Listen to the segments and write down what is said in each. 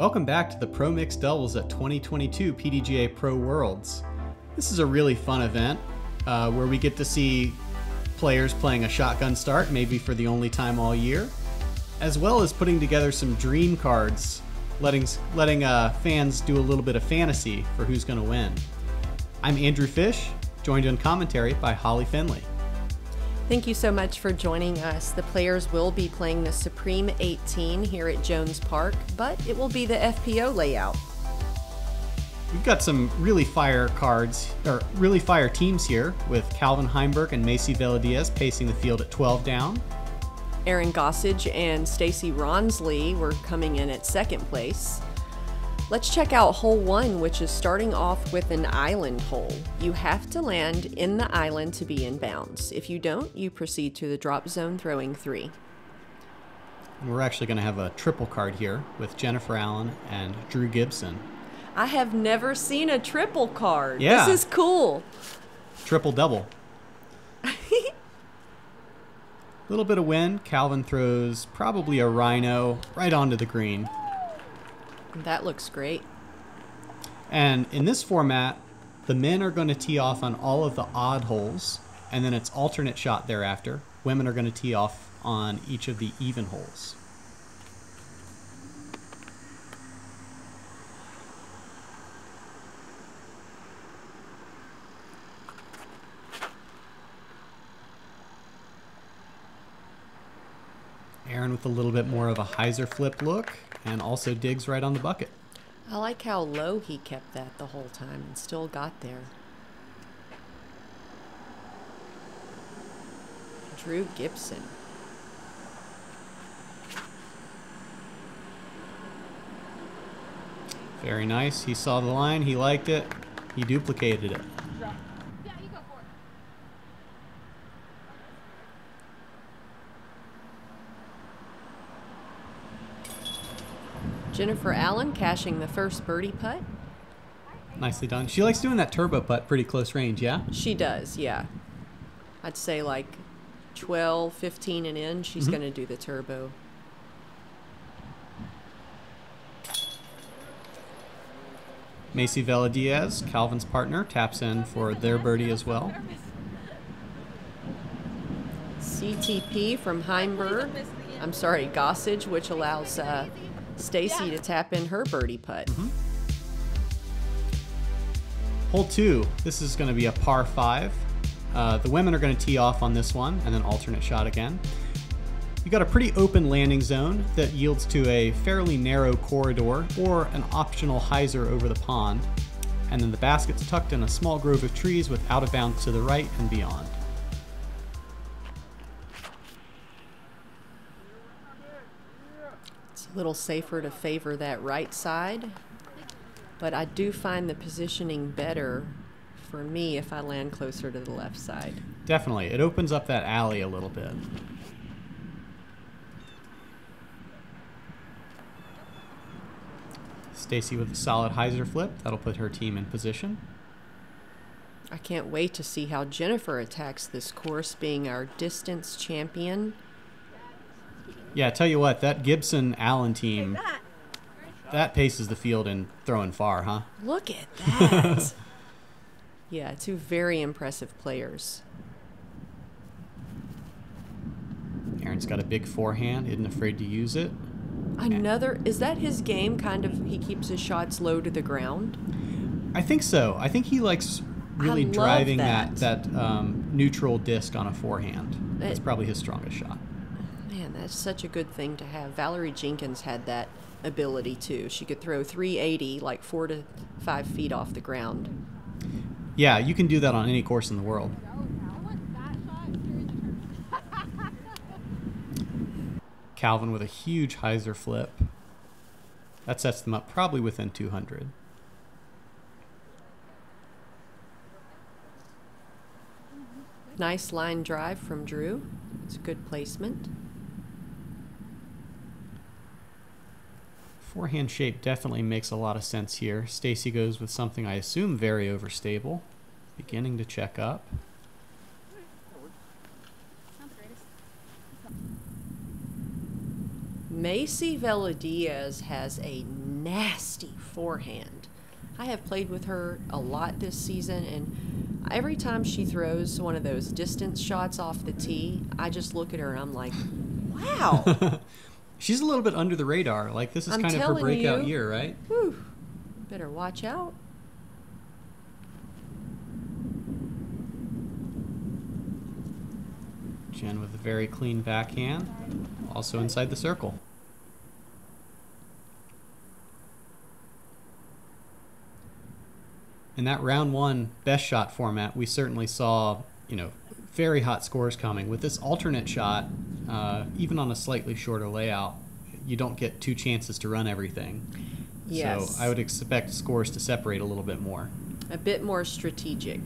Welcome back to the Pro Mixed Doubles at 2022 PDGA Pro Worlds. This is a really fun event where we get to see players playing a shotgun start, maybe for the only time all year, as well as putting together some dream cards, letting fans do a little bit of fantasy for who's going to win. I'm Andrew Fish, joined in commentary by Holly Finley. Thank you so much for joining us. The players will be playing the Supreme 18 here at Jones Park, but it will be the FPO layout. We've got some really fire cards, or really fire teams here, with Calvin Heimburg and Macie Velediaz pacing the field at 12 down. Aaron Gossage and Stacie Rawnsley were coming in at second place. Let's check out hole 1, which is starting off with an island hole. You have to land in the island to be in bounds. If you don't, you proceed to the drop zone throwing 3. We're actually going to have a triple card here with Jennifer Allen and Drew Gibson. I have never seen a triple card. Yeah. This is cool. Triple double. Little bit of wind. Calvin throws probably a rhino right onto the green. That looks great. And in this format, the men are going to tee off on all of the odd holes, and then it's alternate shot thereafter. Women are going to tee off on each of the even holes. Aaron with a little bit more of a hyzer flip look, and also digs right on the bucket. I like how low he kept that the whole time and still got there. Drew Gibson. Very nice. He saw the line, he liked it, he duplicated it. Jennifer Allen cashing the first birdie putt. Nicely done. She likes doing that turbo putt pretty close range, yeah? She does, yeah. I'd say like 12, 15 and in, she's going to do the turbo. Macie Velediaz, Calvin's partner, taps in for their birdie as well. CTP from Heimburg. I'm sorry, Gossage, which allows Stacie to tap in her birdie putt. Hole 2, this is going to be a par 5. The women are going to tee off on this one and then alternate shot again. You've got a pretty open landing zone that yields to a fairly narrow corridor or an optional hyzer over the pond. And then the basket's tucked in a small grove of trees with out of bounds to the right and beyond. A little safer to favor that right side, but I do find the positioning better for me if I land closer to the left side. Definitely. It opens up that alley a little bit. Stacie with a solid hyzer flip. That'll put her team in position. I can't wait to see how Jennifer attacks this course, being our distance champion. Yeah, I tell you what, that Gibson-Allen team, that paces the field in throwing far, huh? Look at that. Yeah, two very impressive players. Aaron's got a big forehand, isn't afraid to use it. Another, is that his game, kind of, he keeps his shots low to the ground? I think so. I think he likes really driving that neutral disc on a forehand. That's probably his strongest shot. Man, that's such a good thing to have. Valerie Jenkins had that ability too. She could throw 380 like 4 to 5 feet off the ground. Yeah, you can do that on any course in the world. Calvin with a huge hyzer flip. That sets them up probably within 200. Nice line drive from Drew. It's a good placement. Forehand shape definitely makes a lot of sense here. Stacie goes with something I assume very overstable. Beginning to check up. Macie Velediaz has a nasty forehand. I have played with her a lot this season, and every time she throws one of those distance shots off the tee, I just look at her and I'm like, wow. She's a little bit under the radar. Like, this is kind of her breakout year, right? Whew. Better watch out. Jen with a very clean backhand, also inside the circle. In that round one best shot format, we certainly saw, you know, very hot scores coming. With this alternate shot, even on a slightly shorter layout, you don't get two chances to run everything. Yes. So I would expect scores to separate a little bit more. A bit more strategic.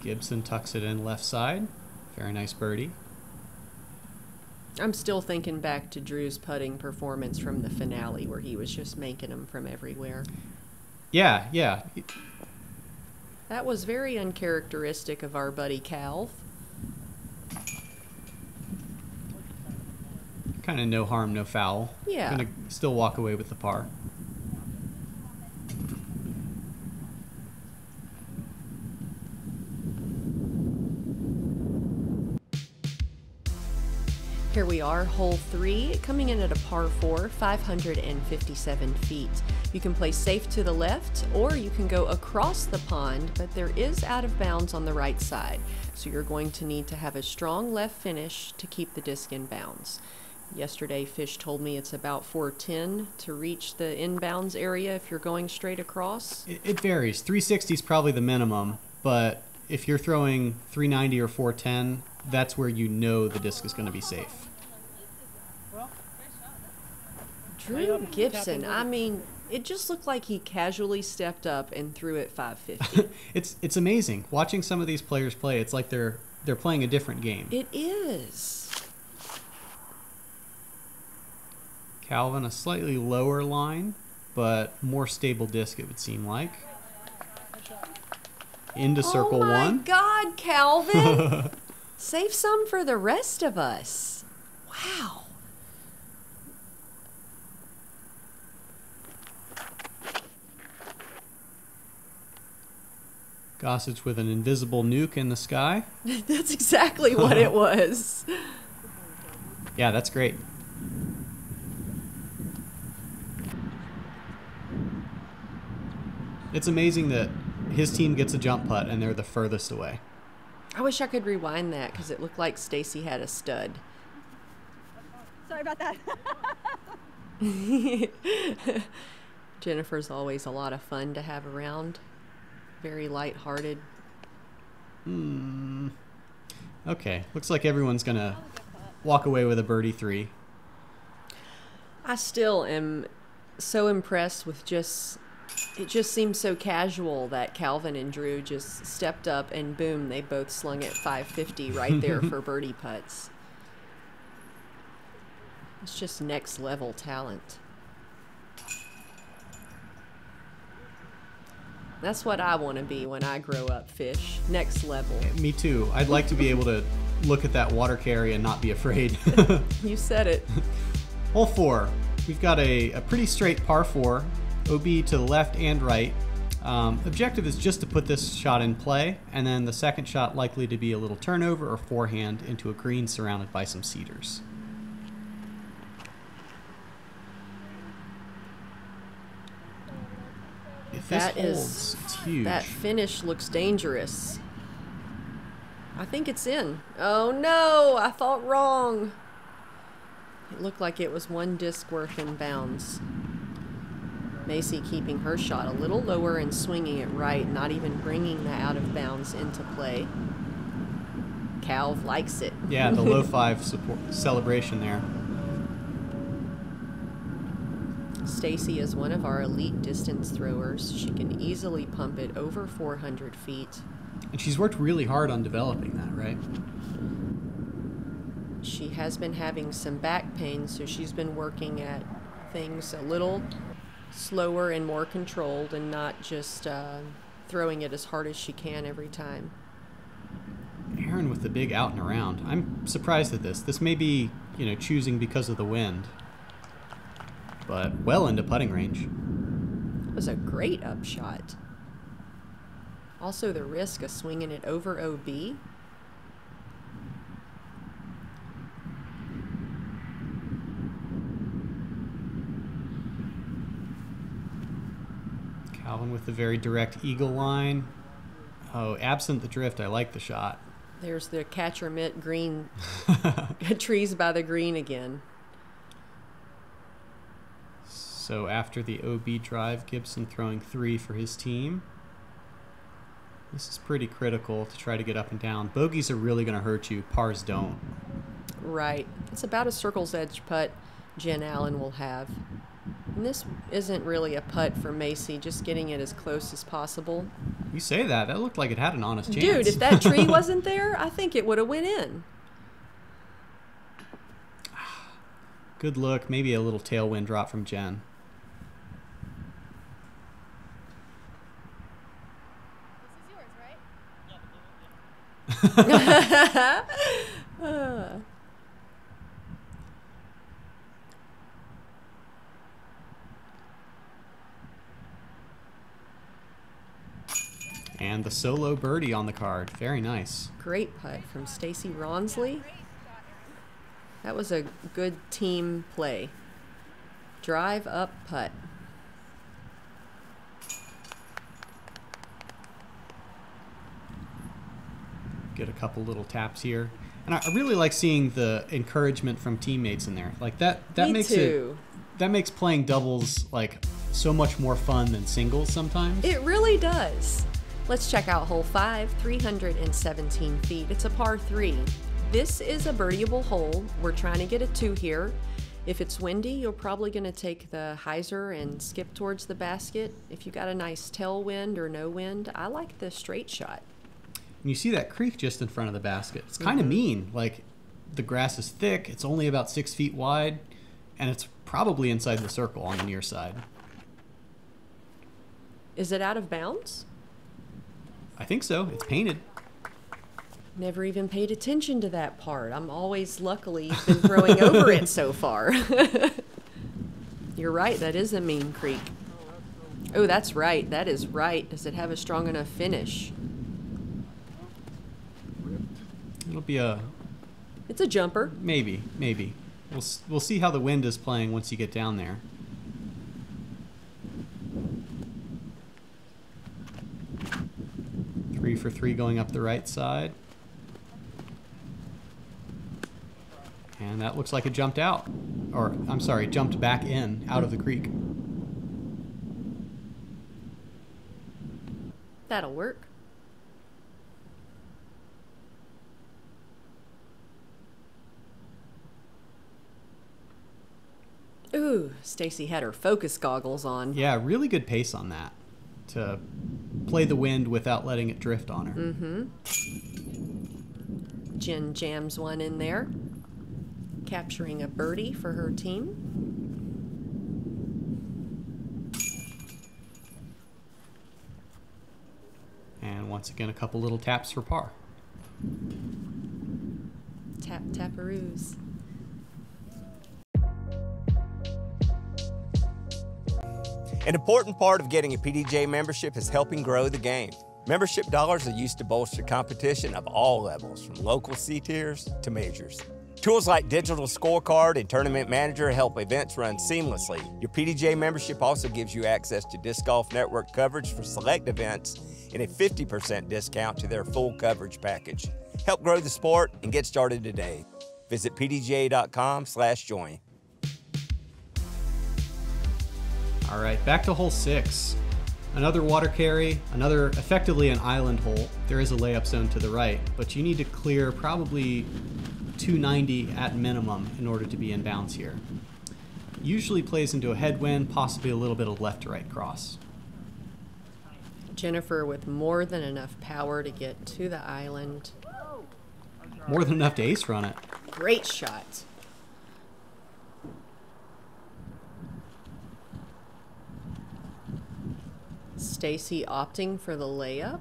Gibson tucks it in left side. Very nice birdie. I'm still thinking back to Drew's putting performance from the finale where he was just making them from everywhere. Yeah, yeah. That was very uncharacteristic of our buddy Calv. Kind of no harm, no foul. Yeah. Gonna still walk away with the par. Here we are, hole 3, coming in at a par 4, 557 feet. You can play safe to the left, or you can go across the pond, but there is out of bounds on the right side. So you're going to need to have a strong left finish to keep the disc in bounds. Yesterday, Fish told me it's about 410 to reach the inbounds area if you're going straight across. It varies. 360 is probably the minimum, but if you're throwing 390 or 410, that's where you know the disc is going to be safe. Drew Gibson, I mean, it just looked like he casually stepped up and threw it 550. It's amazing. Watching some of these players play, it's like they're playing a different game. It is. Calvin, a slightly lower line, but more stable disc, it would seem like. Into circle one. Oh my God, Calvin! Save some for the rest of us. Wow. Gossage with an invisible nuke in the sky. That's exactly what it was. Yeah, that's great. It's amazing that his team gets a jump putt and they're the furthest away. I wish I could rewind that because it looked like Stacie had a stud. Sorry about that. Jennifer's always a lot of fun to have around. Very lighthearted. Okay, looks like everyone's going to walk away with a birdie 3. I still am so impressed with it just seems so casual that Calvin and Drew just stepped up and boom, they both slung it 550 right there for birdie putts. It's just next level talent. That's what I want to be when I grow up, Fish. Next level. Me too. I'd like to be able to look at that water carry and not be afraid. You said it. Hole 4. We've got a pretty straight par 4. OB to the left and right. Objective is just to put this shot in play, and then the second shot likely to be a little turnover or forehand into a green surrounded by some cedars. If this holds, it's huge. That finish looks dangerous. I think it's in. Oh no, I thought wrong. It looked like it was one disc worth in bounds. Macie keeping her shot a little lower and swinging it right, not even bringing the out of bounds into play. Calv likes it. Yeah, the low 5 celebration there. Stacie is one of our elite distance throwers. She can easily pump it over 400 feet. And she's worked really hard on developing that, right? She has been having some back pain, so she's been working at things a little slower and more controlled and not just throwing it as hard as she can every time. Aaron with the big out and around. I'm surprised at this. This may be, choosing because of the wind. but well into putting range. That was a great upshot. Also the risk of swinging it over OB. Calvin with the very direct eagle line. Oh, absent the drift, I like the shot. There's the catcher mitt green. Trees by the green again. So after the OB drive, Gibson throwing 3 for his team. This is pretty critical to try to get up and down. Bogeys are really going to hurt you. Pars don't. Right. It's about a circle's edge putt Jen Allen will have. And this isn't really a putt for Macie, just getting it as close as possible. You say that. That looked like it had an honest chance. Dude, if that tree wasn't there, I think it would have went in. Good look. Maybe a little tailwind drop from Jen. This is yours, right? And the solo birdie on the card. Very nice. Great putt from Stacie Rawnsley. That was a good team play. Drive up putt. Get a couple little taps here. And I really like seeing the encouragement from teammates in there. Like that Me makes too. that makes playing doubles like so much more fun than singles sometimes. It really does. Let's check out hole 5, 317 feet. It's a par 3. This is a birdieable hole. We're trying to get a 2 here. If it's windy, you're probably going to take the hyzer and skip towards the basket. If you got a nice tailwind or no wind, I like the straight shot. And you see that creek just in front of the basket. It's kind of mean. Like the grass is thick. It's only about 6 feet wide, and it's probably inside the circle on the near side. Is it out of bounds? I think so. It's painted. Never even paid attention to that part. I'm always luckily been throwing over it so far. You're right, that is a mean creek. Oh, that's right. That is right. Does it have a strong enough finish? It'll be a... It's a jumper. Maybe. We'll see how the wind is playing once you get down there. Three for 3 going up the right side. And that looks like it jumped out. Or, I'm sorry, jumped back in, out of the creek. That'll work. Ooh, Stacie had her focus goggles on. Yeah, really good pace on that. To play the wind without letting it drift on her. Mm-hmm. Jen jams one in there, capturing a birdie for her team. And once again, a couple little taps for par. Tap, taparoos. An important part of getting a PDGA membership is helping grow the game. Membership dollars are used to bolster competition of all levels, from local C-tiers to majors. Tools like Digital Scorecard and Tournament Manager help events run seamlessly. Your PDGA membership also gives you access to Disc Golf Network coverage for select events and a 50% discount to their full coverage package. Help grow the sport and get started today. Visit pdga.com/join. All right, back to hole 6. Another water carry, another effectively an island hole. There is a layup zone to the right, but you need to clear probably 290 at minimum in order to be in bounds here. Usually plays into a headwind, possibly a little bit of left to right cross. Jennifer with more than enough power to get to the island. More than enough to ace run it. Great shot. Stacie opting for the layup.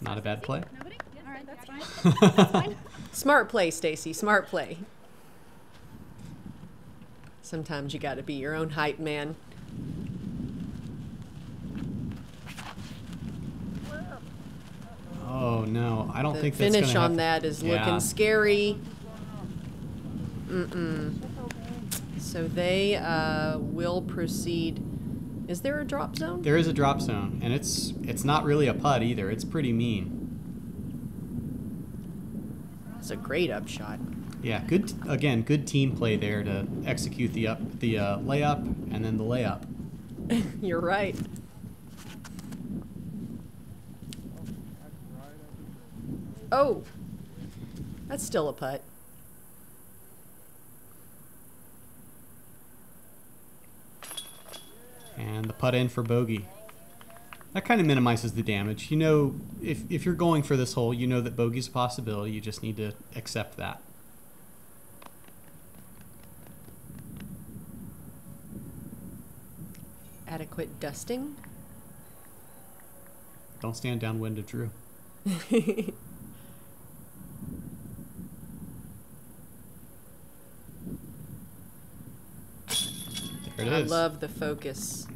Not a bad play. Nobody? All right. That's fine. That's fine. Smart play, Stacie. Smart play. Sometimes you got to be your own hype man. Oh no, I don't The think that's finish gonna on happen. that is Yeah. looking scary. So they will proceed. Is there a drop zone? There is a drop zone, and it's not really a putt either. It's pretty mean. It's a great upshot. Yeah, good. Again, good team play there to execute the layup and then the layup. You're right. Oh, that's still a putt. And the putt in for bogey. That kind of minimizes the damage. You know, if you're going for this hole, you know that bogey's a possibility. You just need to accept that. Adequate dusting. Don't stand downwind of Drew. There it I is. love the focus.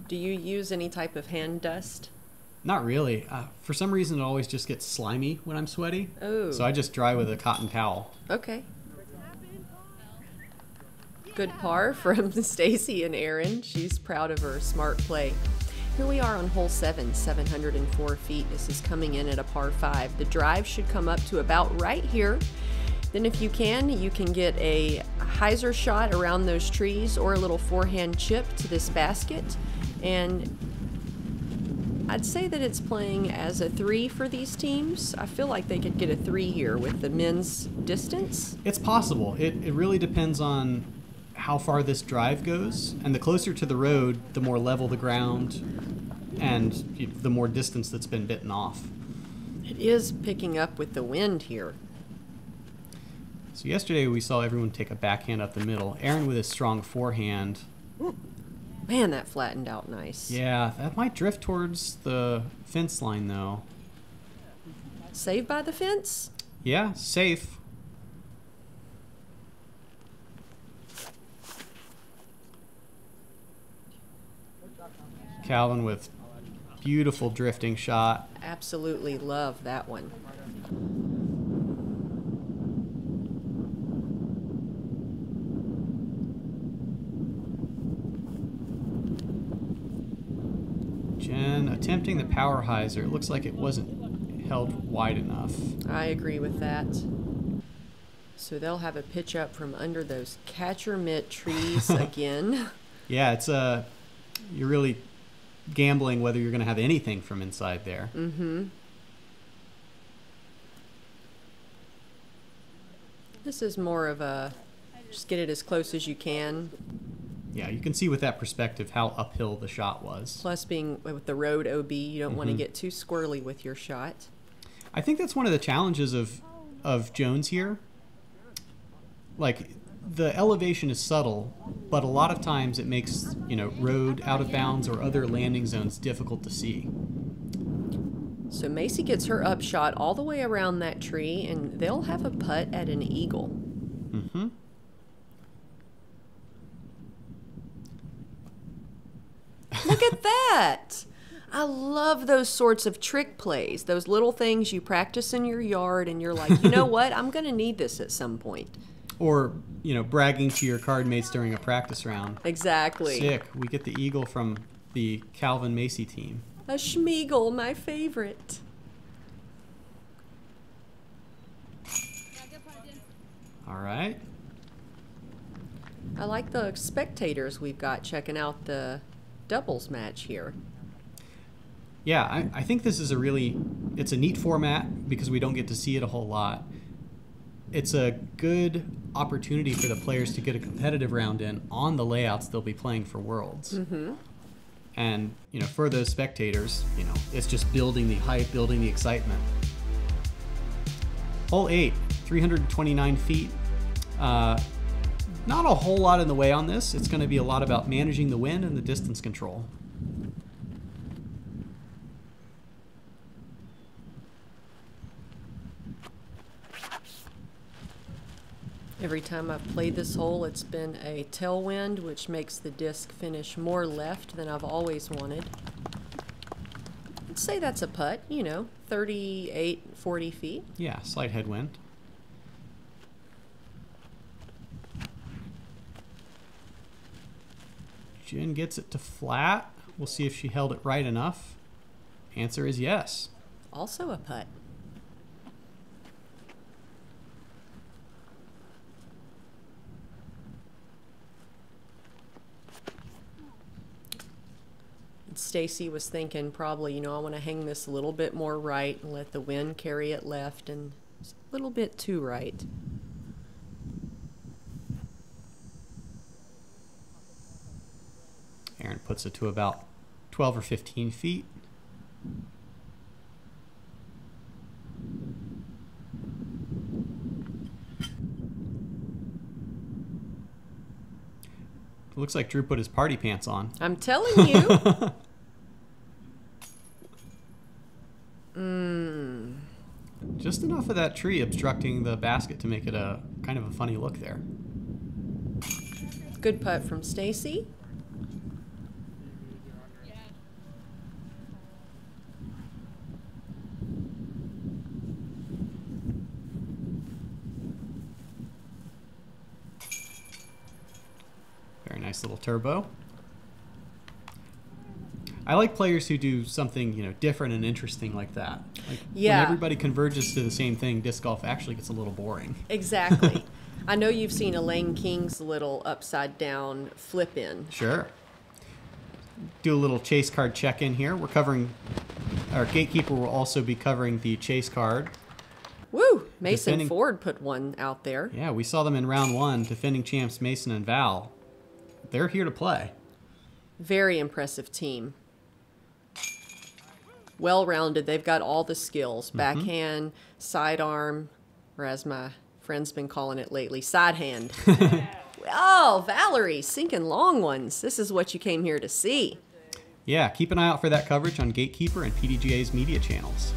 Do you use any type of hand dust? Not really. For some reason, it always just gets slimy when I'm sweaty. Oh. So I just dry with a cotton towel. Okay. Good par from Stacie and Aaron. She's proud of her smart play. Here we are on hole 7, 704 feet. This is coming in at a par 5. The drive should come up to about right here. Then if you can get a hyzer shot around those trees or a little forehand chip to this basket. And I'd say that it's playing as a 3 for these teams. I feel like they could get a 3 here with the men's distance. It's possible. It really depends on how far this drive goes. And the closer to the road, the more level the ground and the more distance that's been bitten off. It is picking up with the wind here. So yesterday we saw everyone take a backhand up the middle. Aaron with his strong forehand. Man, that flattened out nice. Yeah, that might drift towards the fence line though. Saved by the fence? Yeah, safe. Calvin with beautiful drifting shot. Absolutely love that one. Jen attempting the power hyzer. It looks like it wasn't held wide enough. I agree with that. So they'll have a pitch up from under those catcher mitt trees again. Yeah, it's you're really gambling whether you're going to have anything from inside there. Mm-hmm. This is more of a just get it as close as you can. Yeah, you can see with that perspective how uphill the shot was. Plus being with the road OB, you don't want to get too squirrely with your shot. I think that's one of the challenges of Jones here. Like, the elevation is subtle, but a lot of times it makes, road, out of bounds, or other landing zones difficult to see. So Macie gets her upshot all the way around that tree, and they'll have a putt at an eagle. Mm-hmm. Look at that! I love those sorts of trick plays, those little things you practice in your yard, and you're like, you know what? I'm going to need this at some point. Or, bragging to your card mates during a practice round. Exactly. Sick. We get the eagle from the Calvin Macie team. A Schmeagle, my favorite. All right. I like the spectators we've got checking out the doubles match here. Yeah, I think this is it's a neat format because we don't get to see it a whole lot. It's a good opportunity for the players to get a competitive round in on the layouts they'll be playing for Worlds. Mm-hmm. And, for those spectators, it's just building the hype, building the excitement. Hole 8, 329 feet. Not a whole lot in the way on this. It's going to be a lot about managing the wind and the distance control. Every time I've played this hole, it's been a tailwind, which makes the disc finish more left than I've always wanted. I'd say that's a putt, you know, 38, 40 feet. Yeah, slight headwind. Jen gets it to flat. We'll see if she held it right enough. Answer is yes. Also a putt. Stacie was thinking probably, you know, I want to hang this a little bit more right and let the wind carry it left, and it's a little bit too right. Aaron puts it to about 12 or 15 feet. It looks like Drew put his party pants on. I'm telling you. Just enough of that tree obstructing the basket to make it a kind of a funny look there. Good putt from Stacie. Very nice little turbo. I like players who do something, you know, different and interesting like that. Like Yeah. when everybody converges to the same thing, disc golf actually gets a little boring. Exactly. I know you've seen Elaine King's little upside down flip in. Sure. Do a little chase card check-in here. We're covering, our Gatekeeper will also be covering the chase card. Woo! Mason Defending- Ford put one out there. Yeah, we saw them in round one, defending champs Mason and Val. They're here to play. Very impressive team. Well-rounded. They've got all the skills. Backhand, sidearm, or as my friend's been calling it lately, side hand. Oh, Valerie, sinking long ones. This is what you came here to see. Yeah, keep an eye out for that coverage on Gatekeeper and PDGA's media channels.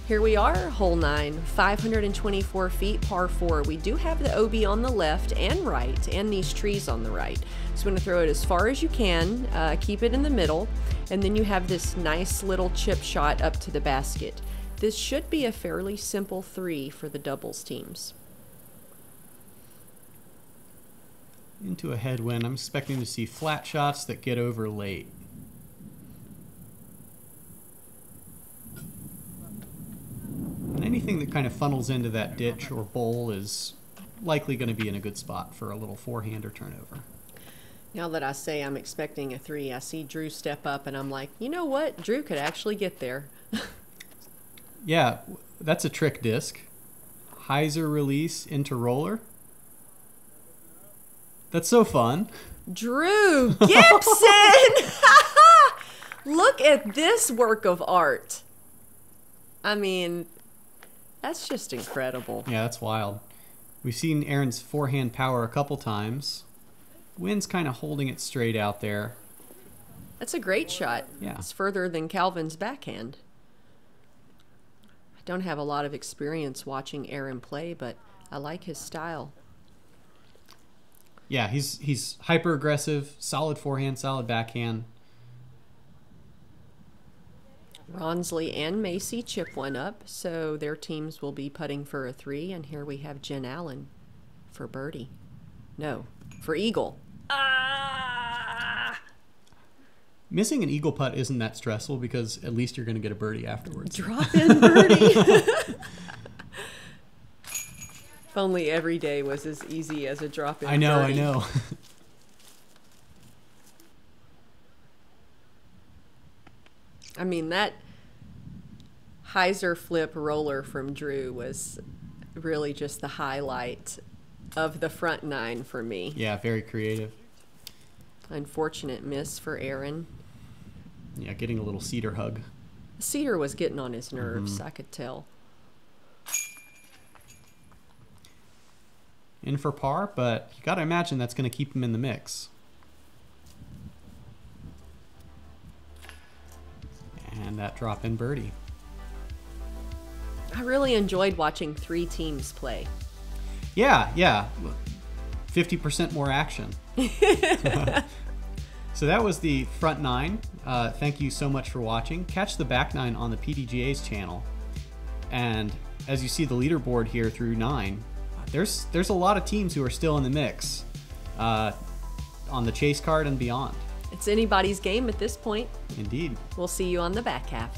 Here we are, hole 9, 524 feet, par 4. We do have the OB on the left and right, and these trees on the right. So we're going to throw it as far as you can, keep it in the middle, and then you have this nice little chip shot up to the basket. This should be a fairly simple 3 for the doubles teams. Into a headwind. I'm expecting to see flat shots that get over late. And anything that kind of funnels into that ditch or bowl is likely going to be in a good spot for a little four-hander turnover. Now that I say I'm expecting a 3, I see Drew step up, and I'm like, you know what? Drew could actually get there. Yeah, that's a trick disc. Hyzer release into roller. That's so fun. Drew Gibson! Look at this work of art. I mean, that's just incredible. Yeah, that's wild. We've seen Aaron's forehand power a couple times. Wind's kind of holding it straight out there. That's a great shot. Yeah. It's further than Calvin's backhand. I don't have a lot of experience watching Aaron play, but I like his style. Yeah, he's hyper aggressive, solid forehand, solid backhand. Rawnsley and Macie chip one up, so their teams will be putting for a 3, and here we have Jen Allen for birdie. No, for eagle. Missing an eagle putt isn't that stressful because at least you're going to get a birdie afterwards. Drop in birdie. If only every day was as easy as a drop in birdie. I know. I mean, that Hyzer flip roller from Drew was really just the highlight of the front 9 for me. Yeah, very creative. Unfortunate miss for Aaron. Yeah, getting a little cedar hug. Cedar was getting on his nerves, I could tell. In for par, but you got to imagine that's going to keep him in the mix. And that drop in birdie. I really enjoyed watching 3 teams play. Yeah. 50% more action. So that was the front 9. Thank you so much for watching. Catch the back 9 on the PDGA's channel. And as you see the leaderboard here through 9, there's a lot of teams who are still in the mix on the chase card and beyond. It's anybody's game at this point. Indeed. We'll see you on the back half.